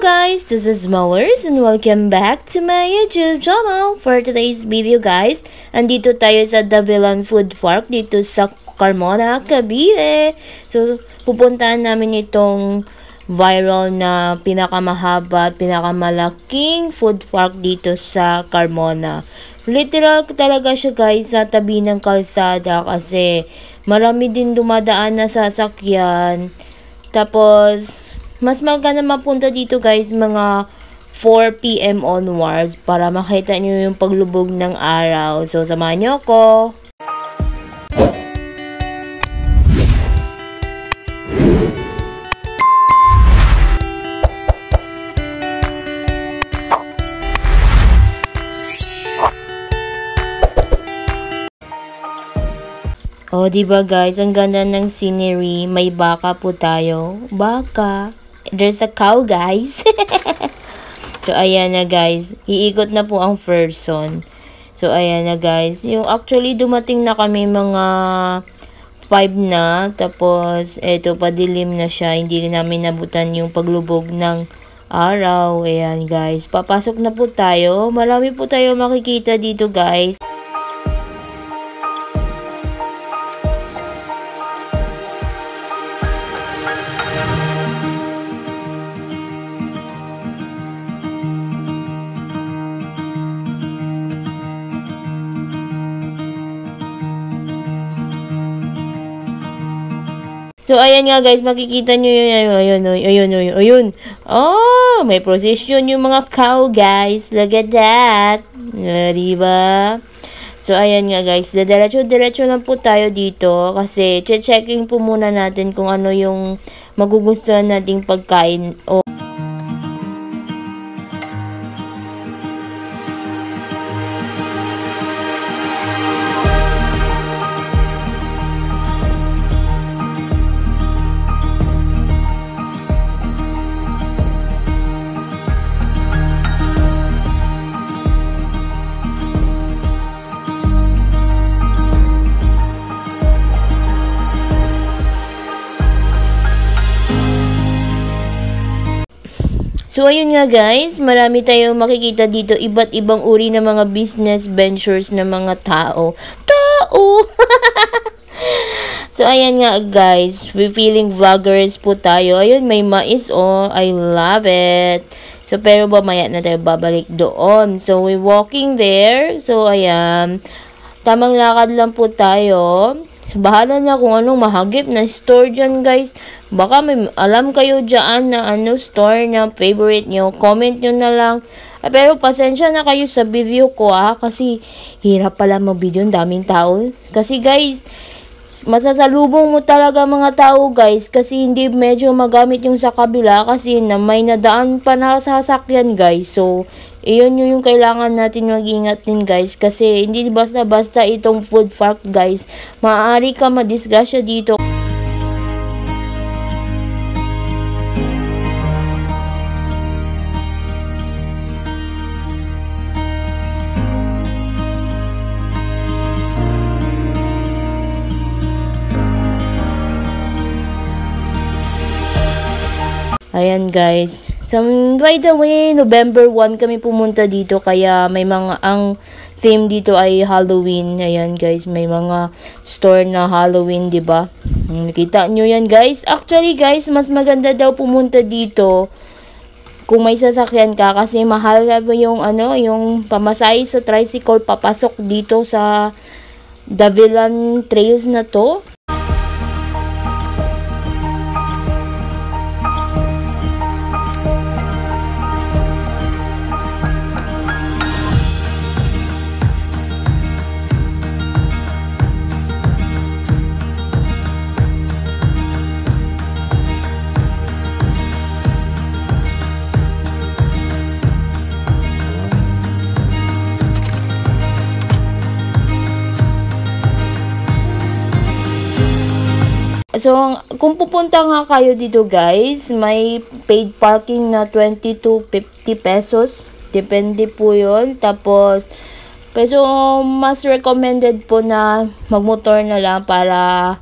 guys, this is Mowers and welcome back to my YouTube channel. For today's video guys, andito tayo sa Davilan Food Park dito sa Carmona, Cavite. So, pupuntahan namin itong viral na pinakamahaba at pinakamalaking food park dito sa Carmona. Literal talaga siya guys sa tabi ng kalsada kasi marami din dumadaan na sasakyan. Tapos, mas maganda mapunta dito guys mga 4 PM onwards para makita nyo yung paglubog ng araw. So, samahan nyo ako. Oh, diba guys, ang ganda ng scenery. May baka po tayo. Baka. There's a cow, guys. So, ayan na guys. Iikot na po ang person. So, ayan na guys. Yung actually, dumating na kami mga 5 na. Tapos, eto, padilim na siya. Hindi namin nabutan yung paglubog ng araw. Ayan guys. Papasok na po tayo. Marami po tayo makikita dito guys. So, ayan nga guys, makikita nyo yun, ayun. Oh, may procession yung mga cow guys. Look at that. Diba? So, ayan nga guys, diretso lang po tayo dito kasi checking po muna natin kung ano yung magugustuhan nating pagkain. So, ayun nga guys, marami tayong makikita dito, iba't ibang uri ng mga business ventures ng mga tao. So, ayan nga guys, we feeling vloggers po tayo. Ayun, may mais oh, I love it. So, pero mamaya na tayo babalik doon. So, we walking there. So, ayan, tamang lakad lang po tayo. Bahala na kung anong mahagip na store dyan guys. Baka may alam kayo dyan na ano store na favorite nyo. Comment nyo na lang. Pero pasensya na kayo sa video ko kasi hirap pala mag-video. Daming tao. Kasi guys, masasalubong mo talaga mga tao guys. Kasi hindi medyo magamit yung sa kabila. Kasi na may nadaan pa na sasakyan guys. So, iyon yung kailangan natin mag-ingat din guys. Kasi hindi basta-basta itong food park guys. Maaari ka madisgrasya dito. Ayan guys. So, by the way, November 1 kami pumunta dito kaya may mga ang theme dito ay Halloween. Ayan guys, may mga store na Halloween, 'di ba? Nakita nyo yan guys. Actually guys, mas maganda daw pumunta dito kung may sasakyan ka kasi mahal yung yung pamasahe sa tricycle papasok dito sa Davilan Trails na to. So, kung pupunta nga kayo dito guys, may paid parking na 20 to 50 pesos. Depende po yun. Tapos, pero mas recommended po na magmotor na lang para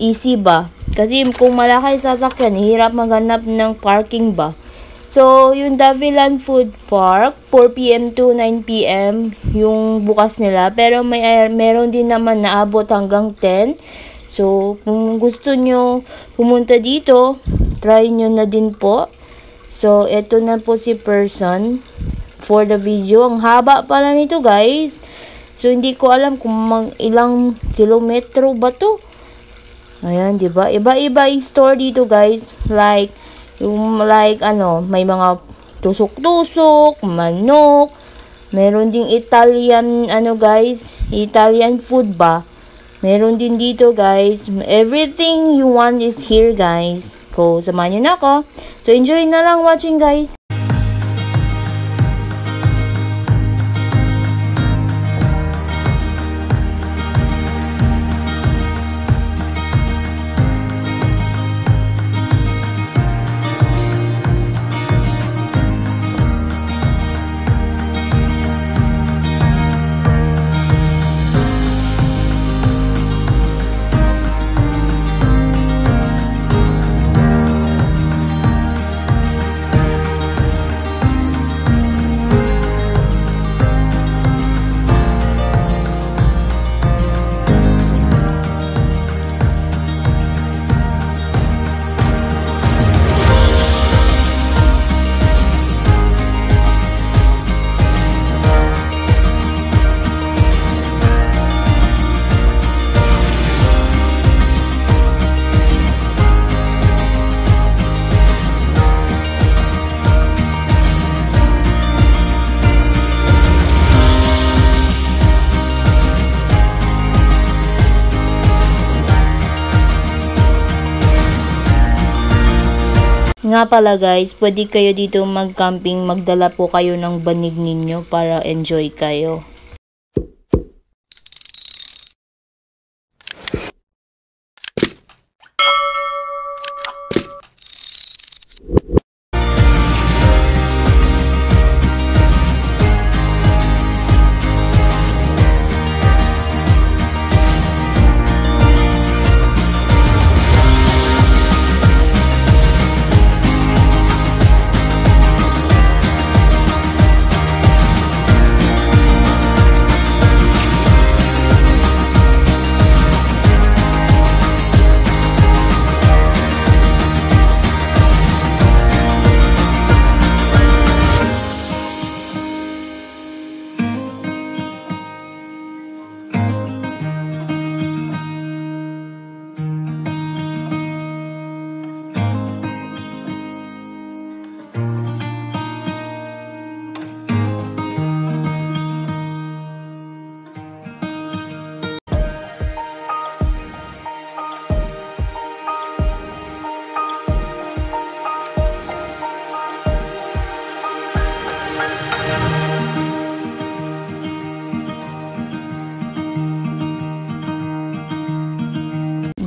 easy ba. Kasi kung malaki sasakyan, hirap maghanap ng parking ba. So, yung Davilan Food Park, 4 p.m. to 9 p.m. yung bukas nila. Pero meron din naman naabot hanggang 10. So, kung gusto nyo pumunta dito, try nyo na din po. So, eto na po si person for the video. Ang haba pala nito, guys. So, hindi ko alam kung ilang kilometro ba to. Ayan, diba? Iba-iba yung store dito, guys. Like, may mga tusok-tusok, manok. Meron ding Italian, guys, Italian food ba? Meron din dito, guys. Everything you want is here, guys. Go, samahan nyo na ako. So, enjoy na lang watching, guys. Nga pala guys, pwede kayo dito mag-camping, magdala po kayo ng banig ninyo para enjoy kayo.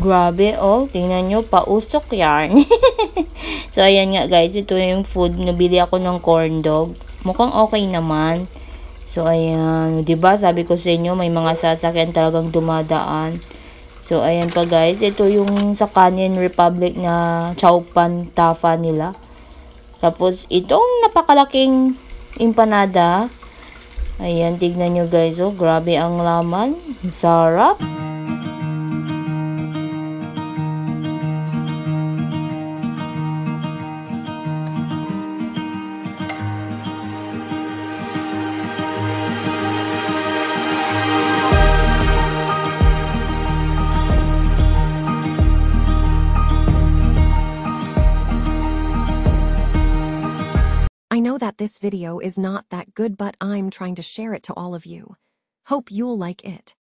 Grabe, oh. Tingnan nyo, pausok yarn. So, ayan nga, guys. Ito yung food. Nabili ako ng corn dog. Mukhang okay naman. So, ayan. Diba, sabi ko sa inyo, may mga sasakyan talagang dumadaan. So, ayan pa, guys. Ito yung sa Canyon Republic na chowpan tafa nila. Tapos, itong napakalaking empanada. Ayan, tignan nyo, guys. Oh, grabe ang laman. Sarap. I know that this video is not that good, but I'm trying to share it to all of you. Hope you'll like it.